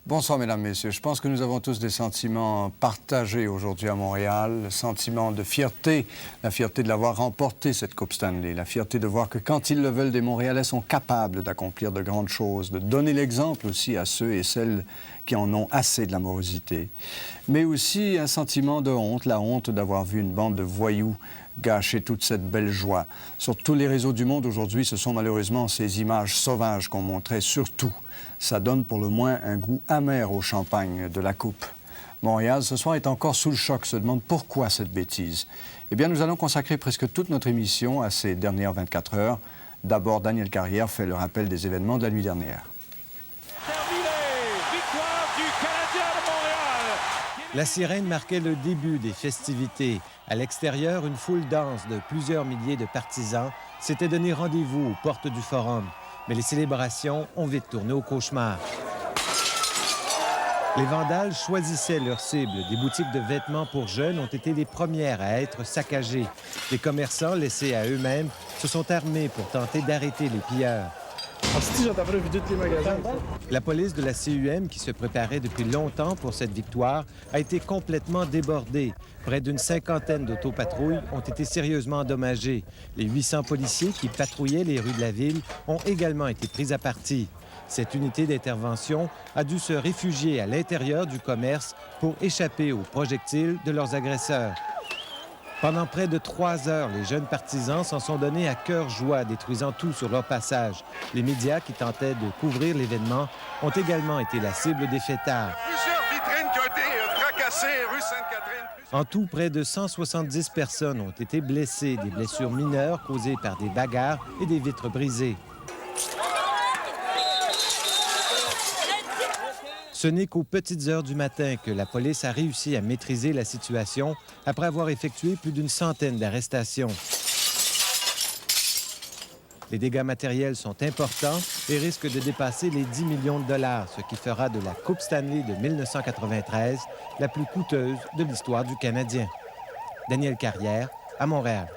Bonsoir, mesdames, messieurs. Je pense que nous avons tous des sentiments partagés aujourd'hui à Montréal. Le sentiment de fierté, la fierté de l'avoir remporté, cette Coupe Stanley. La fierté de voir que quand ils le veulent, des Montréalais sont capables d'accomplir de grandes choses, de donner l'exemple aussi à ceux et celles qui en ont assez de la morosité. Mais aussi un sentiment de honte, la honte d'avoir vu une bande de voyous gâcher toute cette belle joie. Sur tous les réseaux du monde aujourd'hui, ce sont malheureusement ces images sauvages qu'on montrait surtout. Ça donne pour le moins un goût amer au champagne de la Coupe. Montréal, ce soir, est encore sous le choc, se demande pourquoi cette bêtise. Eh bien, nous allons consacrer presque toute notre émission à ces dernières 24 heures. D'abord, Daniel Carrière fait le rappel des événements de la nuit dernière. La sirène marquait le début des festivités. À l'extérieur, une foule dense de plusieurs milliers de partisans s'était donné rendez-vous aux portes du Forum. Mais les célébrations ont vite tourné au cauchemar. Les vandales choisissaient leurs cibles. Des boutiques de vêtements pour jeunes ont été les premières à être saccagées. Les commerçants, laissés à eux-mêmes, se sont armés pour tenter d'arrêter les pilleurs. La police de la CUM, qui se préparait depuis longtemps pour cette victoire, a été complètement débordée. Près d'une cinquantaine d'autopatrouilles ont été sérieusement endommagées. Les 800 policiers qui patrouillaient les rues de la ville ont également été pris à partie. Cette unité d'intervention a dû se réfugier à l'intérieur du commerce pour échapper aux projectiles de leurs agresseurs. Pendant près de 3 heures, les jeunes partisans s'en sont donnés à cœur joie, détruisant tout sur leur passage. Les médias qui tentaient de couvrir l'événement ont également été la cible des fêtards. Plusieurs vitrines qui ont été fracassées, rue Sainte-Catherine. En tout, près de 170 personnes ont été blessées, des blessures mineures causées par des bagarres et des vitres brisées. Ce n'est qu'aux petites heures du matin que la police a réussi à maîtriser la situation après avoir effectué plus d'une centaine d'arrestations. Les dégâts matériels sont importants et risquent de dépasser les 10 millions de dollars, ce qui fera de la Coupe Stanley de 1993 la plus coûteuse de l'histoire du Canadien. Daniel Carrière, à Montréal.